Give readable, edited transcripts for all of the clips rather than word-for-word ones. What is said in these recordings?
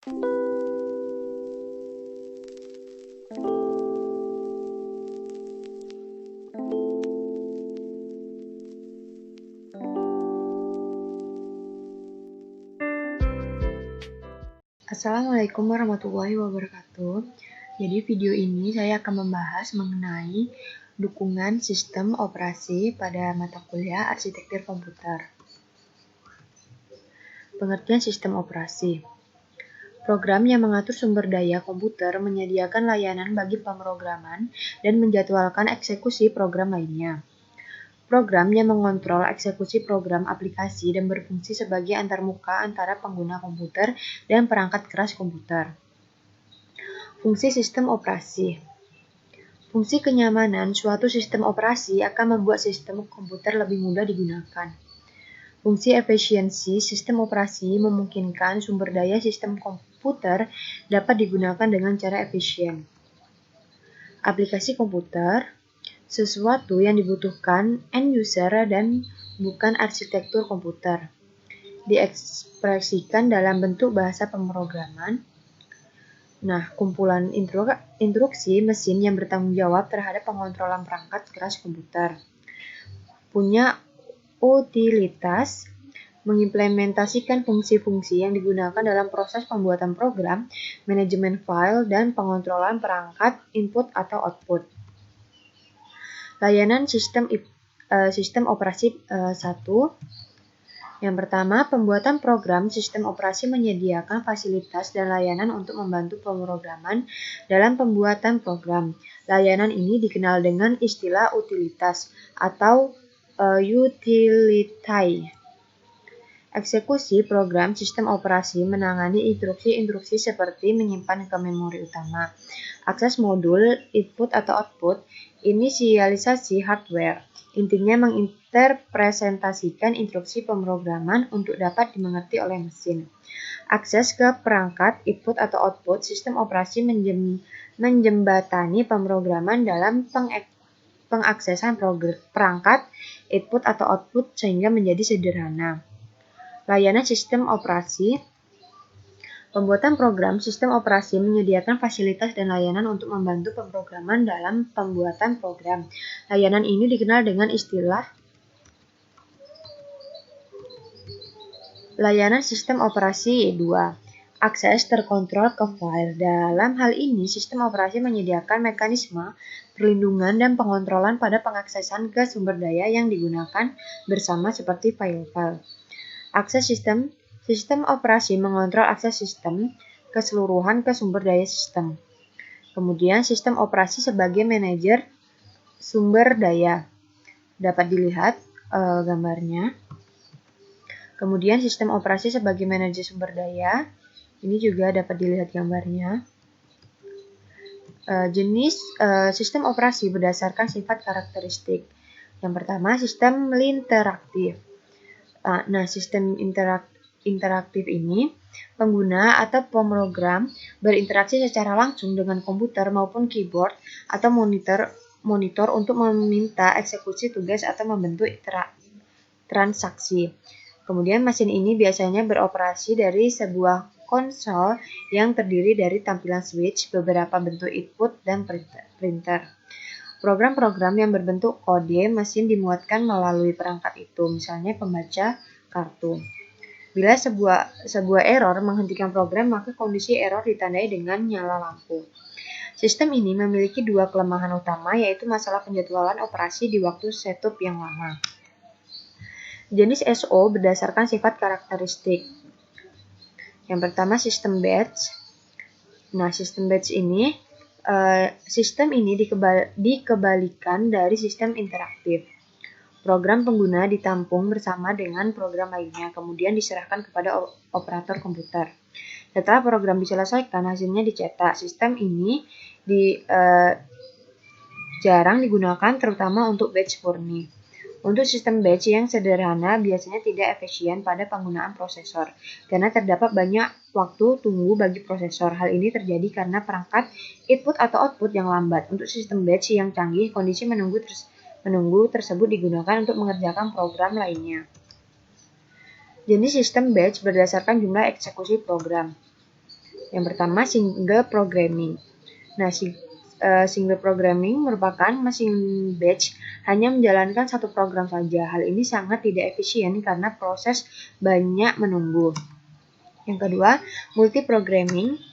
Assalamualaikum warahmatullahi wabarakatuh. Jadi video ini saya akan membahas mengenai dukungan sistem operasi pada mata kuliah arsitektur komputer. Pengertian sistem operasi. Program yang mengatur sumber daya komputer menyediakan layanan bagi pemrograman dan menjadwalkan eksekusi program lainnya. Program yang mengontrol eksekusi program aplikasi dan berfungsi sebagai antarmuka antara pengguna komputer dan perangkat keras komputer. Fungsi sistem operasi. Fungsi kenyamanan suatu sistem operasi akan membuat sistem komputer lebih mudah digunakan. Fungsi efisiensi sistem operasi memungkinkan sumber daya sistem komputer dapat digunakan dengan cara efisien. Aplikasi komputer, sesuatu yang dibutuhkan end user dan bukan arsitektur komputer. Diekspresikan dalam bentuk bahasa pemrograman. Nah, kumpulan instruksi mesin yang bertanggung jawab terhadap pengontrolan perangkat keras komputer. Punya utilitas mengimplementasikan fungsi-fungsi yang digunakan dalam proses pembuatan program, manajemen file, dan pengontrolan perangkat input atau output. Layanan sistem operasi 1. Yang pertama, pembuatan program sistem operasi menyediakan fasilitas dan layanan untuk membantu pemrograman dalam pembuatan program. Layanan ini dikenal dengan istilah utilitas atau utility. Eksekusi program sistem operasi menangani instruksi-instruksi seperti menyimpan ke memori utama, akses modul, input atau output, inisialisasi hardware. Intinya menginterpresentasikan instruksi pemrograman untuk dapat dimengerti oleh mesin. Akses ke perangkat, input atau output, sistem operasi menjembatani pemrograman dalam pengaksesan perangkat, input atau output sehingga menjadi sederhana. Layanan sistem operasi. Pembuatan program sistem operasi menyediakan fasilitas dan layanan untuk membantu pemrograman dalam pembuatan program. Layanan ini dikenal dengan istilah layanan sistem operasi 2. Akses terkontrol ke file. Dalam hal ini, sistem operasi menyediakan mekanisme perlindungan dan pengontrolan pada pengaksesan ke sumber daya yang digunakan bersama seperti file-file. Akses sistem operasi mengontrol akses sistem keseluruhan ke sumber daya sistem. Kemudian sistem operasi sebagai manajer sumber daya. Dapat dilihat gambarnya. Kemudian sistem operasi sebagai manajer sumber daya. Ini juga dapat dilihat gambarnya. Jenis sistem operasi berdasarkan sifat karakteristik. Yang pertama, sistem interaktif. Nah, sistem interaktif ini, pengguna atau pemrogram berinteraksi secara langsung dengan komputer maupun keyboard atau monitor untuk meminta eksekusi tugas atau membentuk transaksi. Kemudian mesin ini biasanya beroperasi dari sebuah konsol yang terdiri dari tampilan switch, beberapa bentuk input, dan printer. Program-program yang berbentuk kode mesin dimuatkan melalui perangkat itu, misalnya pembaca kartu. Bila sebuah error menghentikan program, maka kondisi error ditandai dengan nyala lampu. Sistem ini memiliki dua kelemahan utama, yaitu masalah penjadwalan operasi di waktu setup yang lama. Jenis SO berdasarkan sifat karakteristik. Yang pertama, sistem batch. Nah, sistem batch ini dikebalikan dari sistem interaktif. Program pengguna ditampung bersama dengan program lainnya, kemudian diserahkan kepada operator komputer. Setelah program diselesaikan, hasilnya dicetak. Sistem ini jarang digunakan, terutama untuk batch murni. Untuk sistem batch yang sederhana biasanya tidak efisien pada penggunaan prosesor, karena terdapat banyak waktu tunggu bagi prosesor. Hal ini terjadi karena perangkat input atau output yang lambat. Untuk sistem batch yang canggih, kondisi menunggu tersebut digunakan untuk mengerjakan program lainnya. Jenis sistem batch berdasarkan jumlah eksekusi program. Yang pertama, single programming. Nah, single programming merupakan mesin batch hanya menjalankan satu program saja. Hal ini sangat tidak efisien karena proses banyak menunggu. Yang kedua, multi-programming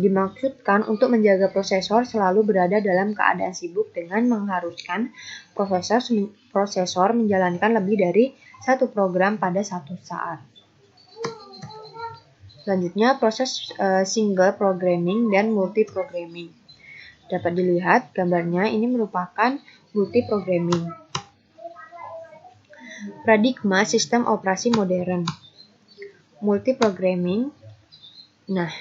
dimaksudkan untuk menjaga prosesor selalu berada dalam keadaan sibuk dengan mengharuskan prosesor menjalankan lebih dari satu program pada satu saat. Selanjutnya, proses single programming dan multi-programming. Dapat dilihat gambarnya, ini merupakan multi-programming. Paradigma sistem operasi modern. Multi-programming. Nah,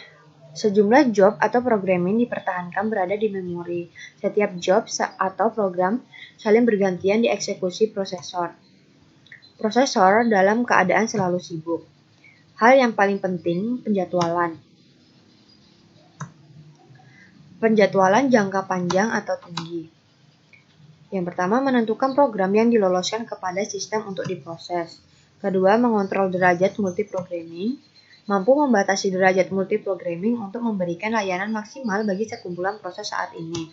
sejumlah job atau programming dipertahankan berada di memori. Setiap job atau program saling bergantian dieksekusi prosesor. Prosesor dalam keadaan selalu sibuk. Hal yang paling penting, penjadwalan. Penjadwalan jangka panjang atau tinggi. Yang pertama, menentukan program yang diloloskan kepada sistem untuk diproses. Kedua, mengontrol derajat multiprogramming. Mampu membatasi derajat multiprogramming untuk memberikan layanan maksimal bagi sekumpulan proses saat ini.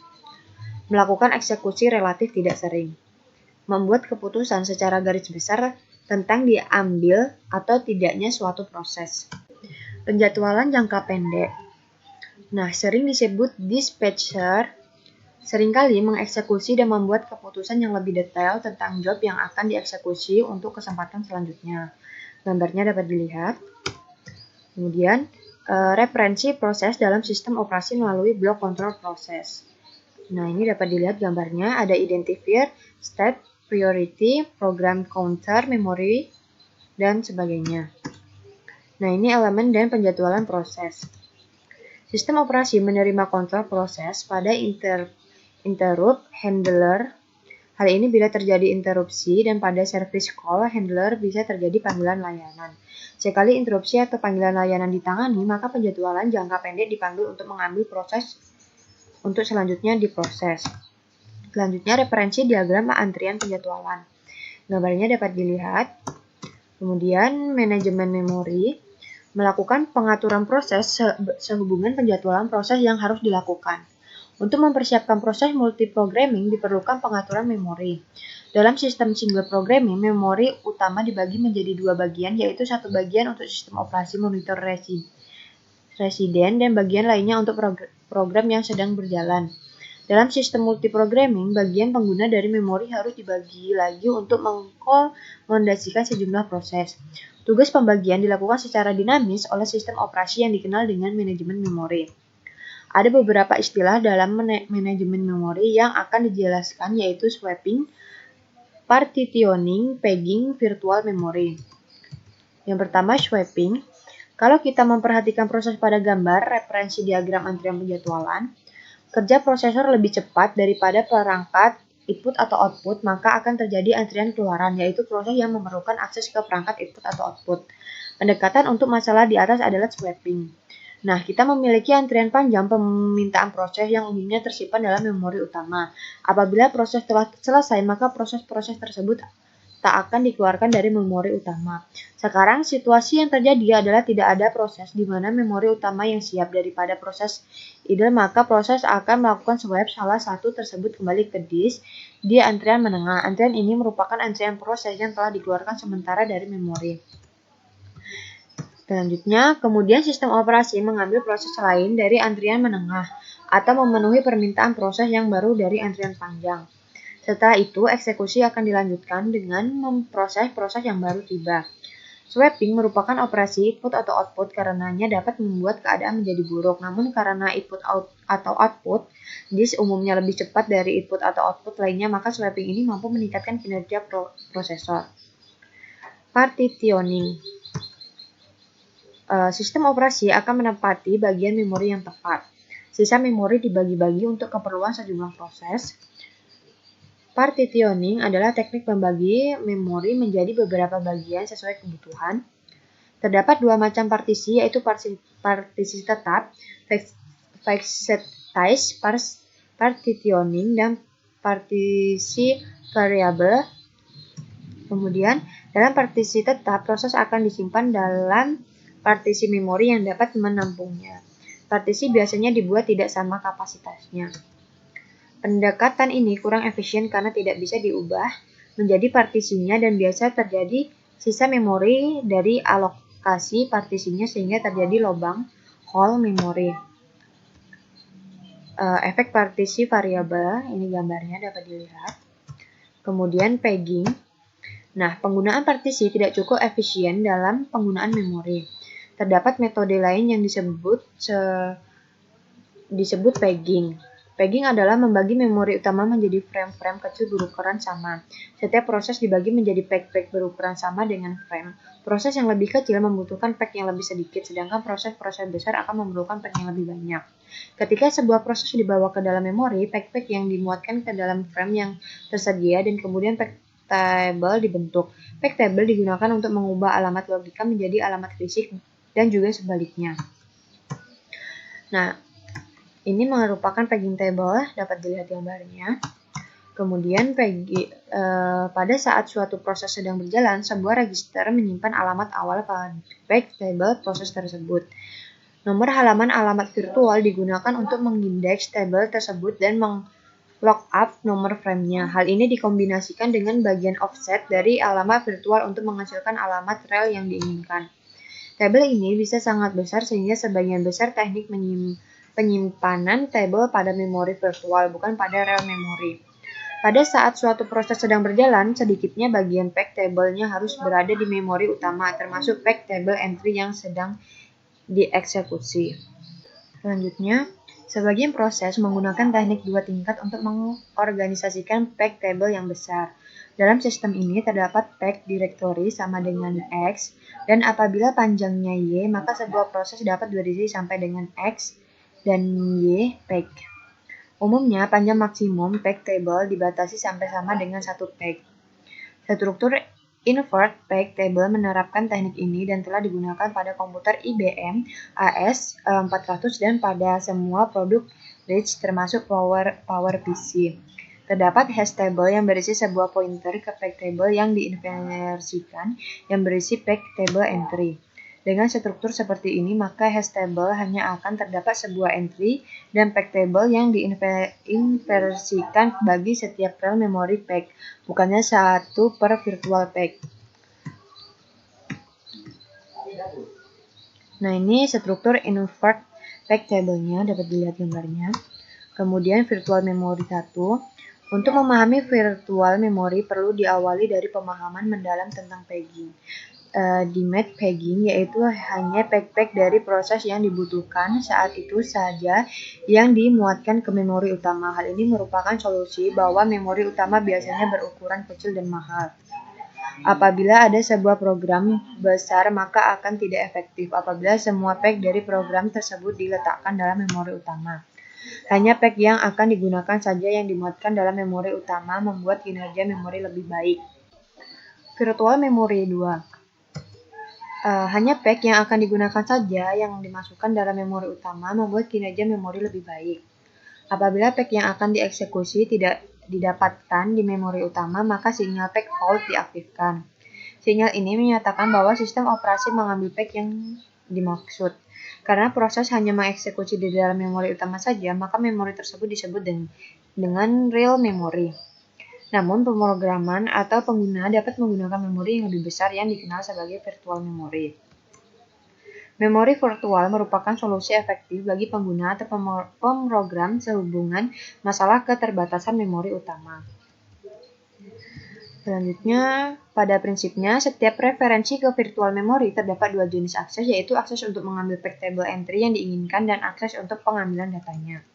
Melakukan eksekusi relatif tidak sering. Membuat keputusan secara garis besar tentang diambil atau tidaknya suatu proses. Penjadwalan jangka pendek. Nah, sering disebut dispatcher, seringkali mengeksekusi dan membuat keputusan yang lebih detail tentang job yang akan dieksekusi untuk kesempatan selanjutnya. Gambarnya dapat dilihat. Kemudian, referensi proses dalam sistem operasi melalui blok kontrol proses. Nah, ini dapat dilihat gambarnya, ada identifier, state, priority, program counter, memory, dan sebagainya. Nah, ini elemen dan penjadwalan proses. Sistem operasi menerima kontrol proses pada interrupt handler. Hal ini bila terjadi interupsi, dan pada service call handler bisa terjadi panggilan layanan. Sekali interupsi atau panggilan layanan ditangani, maka penjadwalan jangka pendek dipanggil untuk mengambil proses untuk selanjutnya diproses. Selanjutnya, referensi diagram antrian penjadwalan. Gambarnya dapat dilihat. Kemudian, manajemen memori melakukan pengaturan proses sehubungan penjadwalan proses yang harus dilakukan. Untuk mempersiapkan proses multiprogramming diperlukan pengaturan memori. Dalam sistem single programming, memori utama dibagi menjadi dua bagian, yaitu satu bagian untuk sistem operasi monitor residen dan bagian lainnya untuk program yang sedang berjalan. Dalam sistem multiprogramming, bagian pengguna dari memori harus dibagi lagi untuk mengakomodasikan sejumlah proses. Tugas pembagian dilakukan secara dinamis oleh sistem operasi yang dikenal dengan manajemen memori. Ada beberapa istilah dalam manajemen memori yang akan dijelaskan, yaitu swapping, partitioning, pegging, virtual memory. Yang pertama, swapping. Kalau kita memperhatikan proses pada gambar referensi diagram antrian penjadwalan, kerja prosesor lebih cepat daripada perangkat input atau output, maka akan terjadi antrian keluaran, yaitu proses yang memerlukan akses ke perangkat input atau output. Pendekatan untuk masalah di atas adalah swapping. Nah, kita memiliki antrian panjang permintaan proses yang umumnya tersimpan dalam memori utama. Apabila proses telah selesai, maka proses-proses tersebut tak akan dikeluarkan dari memori utama. Sekarang, situasi yang terjadi adalah tidak ada proses di mana memori utama yang siap. Daripada proses idle, maka proses akan melakukan swap salah satu tersebut kembali ke disk di antrian menengah. Antrian ini merupakan antrian proses yang telah dikeluarkan sementara dari memori. Selanjutnya, kemudian sistem operasi mengambil proses lain dari antrian menengah atau memenuhi permintaan proses yang baru dari antrian panjang. Setelah itu, eksekusi akan dilanjutkan dengan memproses proses yang baru tiba. Swapping merupakan operasi input atau output karenanya dapat membuat keadaan menjadi buruk. Namun karena input atau output disk umumnya lebih cepat dari input atau output lainnya, maka swapping ini mampu meningkatkan kinerja prosesor. Partitioning. Sistem operasi akan menempati bagian memori yang tepat. Sisa memori dibagi-bagi untuk keperluan sejumlah proses. Partitioning adalah teknik membagi memori menjadi beberapa bagian sesuai kebutuhan. Terdapat dua macam partisi, yaitu partisi tetap, fixed partitioning, dan partisi variabel. Kemudian, dalam partisi tetap, proses akan disimpan dalam partisi memori yang dapat menampungnya. Partisi biasanya dibuat tidak sama kapasitasnya. Pendekatan ini kurang efisien karena tidak bisa diubah menjadi partisinya dan biasa terjadi sisa memori dari alokasi partisinya sehingga terjadi lubang hole memori. Efek partisi variabel, ini gambarnya dapat dilihat. Kemudian pegging. Nah, penggunaan partisi tidak cukup efisien dalam penggunaan memori. Terdapat metode lain yang disebut pegging. Pegging adalah membagi memori utama menjadi frame-frame kecil berukuran sama. Setiap proses dibagi menjadi pack-pack berukuran sama dengan frame. Proses yang lebih kecil membutuhkan pack yang lebih sedikit, sedangkan proses-proses besar akan memerlukan pack yang lebih banyak. Ketika sebuah proses dibawa ke dalam memori, pack-pack yang dimuatkan ke dalam frame yang tersedia dan kemudian pack table dibentuk. Pack table digunakan untuk mengubah alamat logika menjadi alamat fisik dan juga sebaliknya. Nah, ini merupakan pegging table, dapat dilihat gambarnya. Kemudian pada saat suatu proses sedang berjalan, sebuah register menyimpan alamat awal pada pack table proses tersebut. Nomor halaman alamat virtual digunakan untuk mengindeks tabel tersebut dan lookup nomor frame-nya. Hal ini dikombinasikan dengan bagian offset dari alamat virtual untuk menghasilkan alamat rel yang diinginkan. Tabel ini bisa sangat besar sehingga sebagian besar teknik penyimpanan tabel pada memori virtual, bukan pada rel memori. Pada saat suatu proses sedang berjalan, sedikitnya bagian pack table-nya harus berada di memori utama, termasuk pack table entry yang sedang dieksekusi. Selanjutnya, sebagian proses menggunakan teknik dua tingkat untuk mengorganisasikan pack table yang besar. Dalam sistem ini terdapat pack directory sama dengan X, dan apabila panjangnya Y, maka sebuah proses dapat berisi sampai dengan X dan Y pack. Umumnya, panjang maksimum pack table dibatasi sampai sama dengan satu pack. Struktur invert pack table menerapkan teknik ini dan telah digunakan pada komputer IBM AS400 dan pada semua produk RISC termasuk PowerPC. Terdapat hash table yang berisi sebuah pointer ke pack table yang diinversikan yang berisi pack table entry. Dengan struktur seperti ini, maka hash table hanya akan terdapat sebuah entry dan pack table yang diinversikan bagi setiap rel memori pack, bukannya satu per virtual pack. Nah, ini struktur invert pack table-nya, dapat dilihat gambarnya. Kemudian virtual memory 1. Untuk memahami virtual memory perlu diawali dari pemahaman mendalam tentang pegging. Dimet pegging yaitu hanya pack-pack dari proses yang dibutuhkan saat itu saja yang dimuatkan ke memori utama. Hal ini merupakan solusi bahwa memori utama biasanya berukuran kecil dan mahal. Apabila ada sebuah program besar, maka akan tidak efektif apabila semua pack dari program tersebut diletakkan dalam memori utama. Hanya pack yang akan digunakan saja yang dimuatkan dalam memori utama membuat kinerja memori lebih baik. Virtual memory 2. Hanya pack yang akan digunakan saja yang dimasukkan dalam memori utama membuat kinerja memori lebih baik. Apabila pack yang akan dieksekusi tidak didapatkan di memori utama, maka sinyal pack hold diaktifkan. Sinyal ini menyatakan bahwa sistem operasi mengambil pack yang dimaksud. Karena proses hanya mengeksekusi di dalam memori utama saja, maka memori tersebut disebut dengan real memory. Namun, pemrograman atau pengguna dapat menggunakan memori yang lebih besar yang dikenal sebagai virtual memory. Memori virtual merupakan solusi efektif bagi pengguna atau pemrogram sehubungan masalah keterbatasan memori utama. Selanjutnya, pada prinsipnya, setiap referensi ke virtual memory terdapat dua jenis akses, yaitu akses untuk mengambil pack table entry yang diinginkan dan akses untuk pengambilan datanya.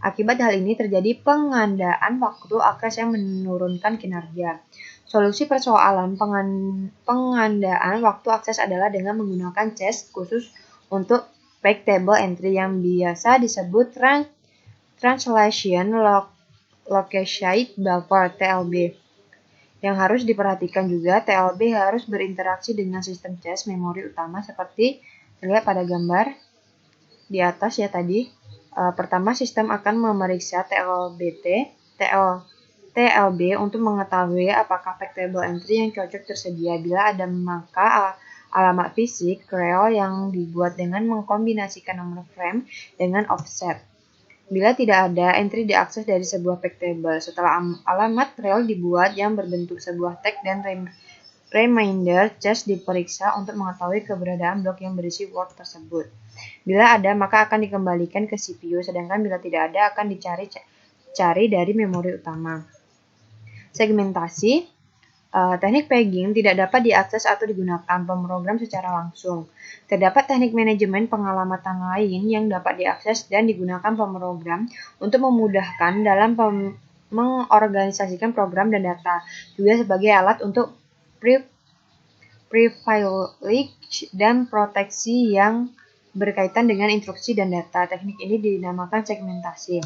Akibat hal ini terjadi pengandaan waktu akses yang menurunkan kinerja. Solusi persoalan pengandaan waktu akses adalah dengan menggunakan cache khusus untuk pack table entry yang biasa disebut Translation Location Buffer (TLB). Yang harus diperhatikan juga, TLB harus berinteraksi dengan sistem cache memori utama seperti terlihat pada gambar di atas ya tadi. Pertama, sistem akan memeriksa TLB untuk mengetahui apakah pack table entry yang cocok tersedia. Bila ada, maka alamat fisik rel yang dibuat dengan mengkombinasikan nomor frame dengan offset. Bila tidak ada, entry diakses dari sebuah peg table. Setelah alamat rel dibuat yang berbentuk sebuah tag dan reminder cache diperiksa untuk mengetahui keberadaan blok yang berisi word tersebut. Bila ada, maka akan dikembalikan ke CPU, sedangkan bila tidak ada, akan dicari dari memori utama. Segmentasi. Teknik pegging tidak dapat diakses atau digunakan pemrogram secara langsung. Terdapat teknik manajemen pengalamatan lain yang dapat diakses dan digunakan pemrogram untuk memudahkan dalam mengorganisasikan program dan data, juga sebagai alat untuk privilege dan proteksi yang berkaitan dengan instruksi dan data. Teknik ini dinamakan segmentasi.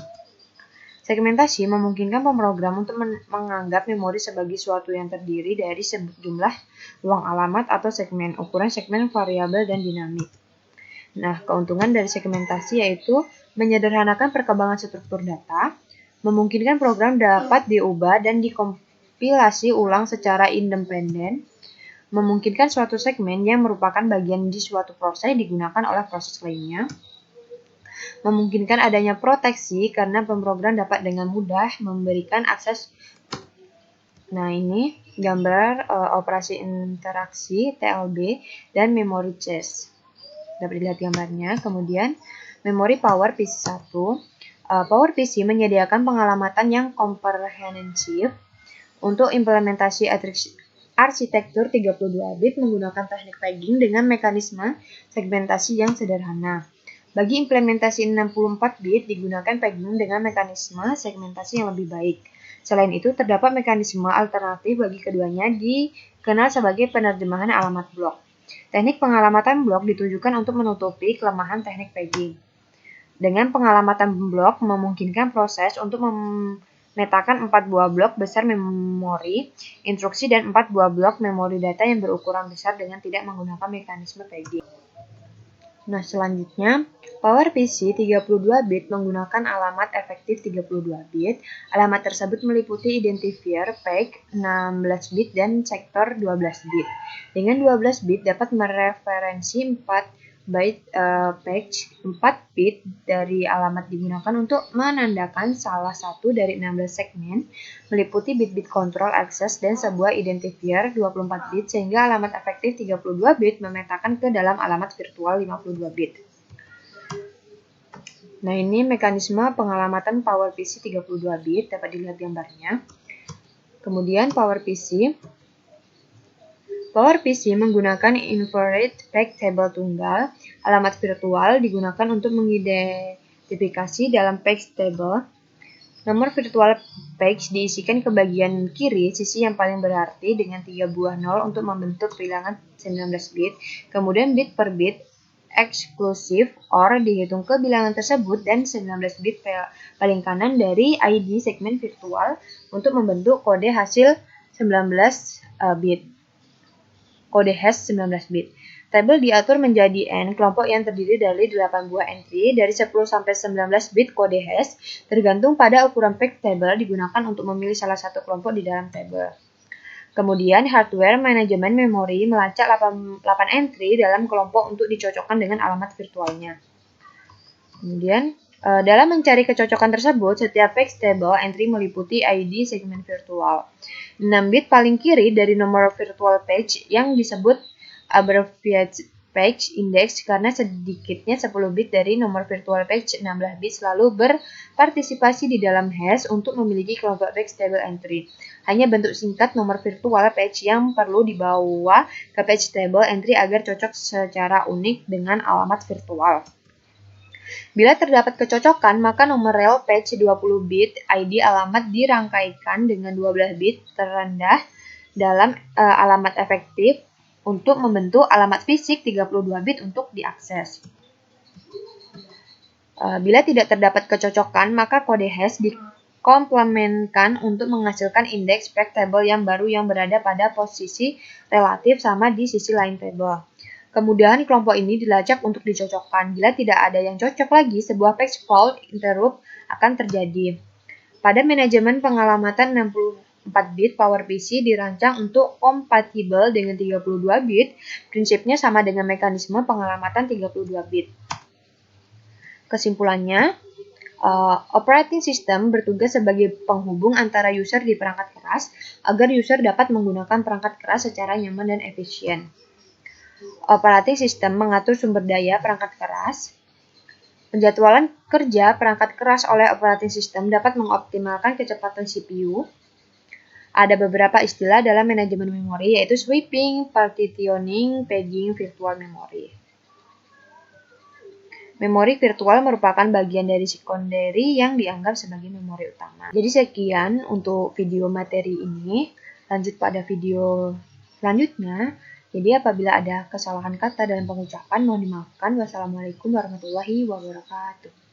Segmentasi memungkinkan pemrogram untuk menganggap memori sebagai suatu yang terdiri dari sejumlah ruang alamat atau segmen. Ukuran segmen variabel dan dinamik. Nah, keuntungan dari segmentasi yaitu menyederhanakan perkembangan struktur data, memungkinkan program dapat diubah dan dikompilasi ulang secara independen, memungkinkan suatu segmen yang merupakan bagian di suatu proses digunakan oleh proses lainnya, memungkinkan adanya proteksi karena pemrogram dapat dengan mudah memberikan akses. Nah, ini gambar operasi interaksi TLB dan memori cache. Dapat dilihat gambarnya. Kemudian memori Power PC 1. Power PC menyediakan pengalamatan yang komprehensif untuk implementasi arsitektur 32 bit menggunakan teknik pegging dengan mekanisme segmentasi yang sederhana. Bagi implementasi 64 bit digunakan pegging dengan mekanisme segmentasi yang lebih baik. Selain itu, terdapat mekanisme alternatif bagi keduanya dikenal sebagai penerjemahan alamat blok. Teknik pengalamatan blok ditujukan untuk menutupi kelemahan teknik pegging. Dengan pengalamatan blok memungkinkan proses untuk memetakan 4 buah blok besar memori instruksi dan 4 buah blok memori data yang berukuran besar dengan tidak menggunakan mekanisme pegging. Nah, selanjutnya, PowerPC 32 bit menggunakan alamat efektif 32 bit. Alamat tersebut meliputi identifier, peg, 16 bit, dan sektor 12 bit. Dengan 12 bit dapat mereferensi 4 byte page 4 bit dari alamat digunakan untuk menandakan salah satu dari 16 segmen, meliputi bit-bit control access dan sebuah identifier 24 bit sehingga alamat efektif 32 bit memetakan ke dalam alamat virtual 52 bit. Nah, ini mekanisme pengalamatan PowerPC 32 bit, dapat dilihat gambarnya. Kemudian PowerPC menggunakan inverted peg table tunggal. Alamat virtual digunakan untuk mengidentifikasi dalam page table. Nomor virtual page diisikan ke bagian kiri sisi yang paling berarti dengan 3 buah 0 untuk membentuk bilangan 19 bit. Kemudian bit per bit eksklusif OR dihitung ke bilangan tersebut dan 19 bit paling kanan dari ID segmen virtual untuk membentuk kode hasil 19 bit. Kode hash 19 bit. Tabel diatur menjadi N, kelompok yang terdiri dari 8 buah entry dari 10 sampai 19 bit kode hash, tergantung pada ukuran peg table digunakan untuk memilih salah satu kelompok di dalam tabel. Kemudian hardware manajemen memori melacak 8 entry dalam kelompok untuk dicocokkan dengan alamat virtualnya. Kemudian dalam mencari kecocokan tersebut, setiap page table entry meliputi ID segmen virtual. 6 bit paling kiri dari nomor virtual page yang disebut abbreviated page index karena sedikitnya 10 bit dari nomor virtual page 16 bit selalu berpartisipasi di dalam hash untuk memiliki kelompok page table entry. Hanya bentuk singkat nomor virtual page yang perlu dibawa ke page table entry agar cocok secara unik dengan alamat virtual. Bila terdapat kecocokan, maka nomor rel page 20 bit ID alamat dirangkaikan dengan 12 bit terendah dalam alamat efektif untuk membentuk alamat fisik 32 bit untuk diakses. Bila tidak terdapat kecocokan, maka kode hash dikomplementkan untuk menghasilkan indeks peg table yang baru yang berada pada posisi relatif sama di sisi lain tabel. Kemudian kelompok ini dilacak untuk dicocokkan. Bila tidak ada yang cocok lagi, sebuah page fault interrupt akan terjadi. Pada manajemen pengalamatan 4 bit, PowerPC dirancang untuk kompatibel dengan 32 bit. Prinsipnya sama dengan mekanisme pengelamatan 32 bit. Kesimpulannya, operating system bertugas sebagai penghubung antara user di perangkat keras agar user dapat menggunakan perangkat keras secara nyaman dan efisien. Operating system mengatur sumber daya perangkat keras. Penjadwalan kerja perangkat keras oleh operating system dapat mengoptimalkan kecepatan CPU. Ada beberapa istilah dalam manajemen memori, yaitu sweeping, partitioning, paging, virtual memory. Memori virtual merupakan bagian dari secondary yang dianggap sebagai memori utama. Jadi sekian untuk video materi ini. Lanjut pada video selanjutnya. Jadi apabila ada kesalahan kata dalam pengucapan mohon dimaafkan. Wassalamualaikum warahmatullahi wabarakatuh.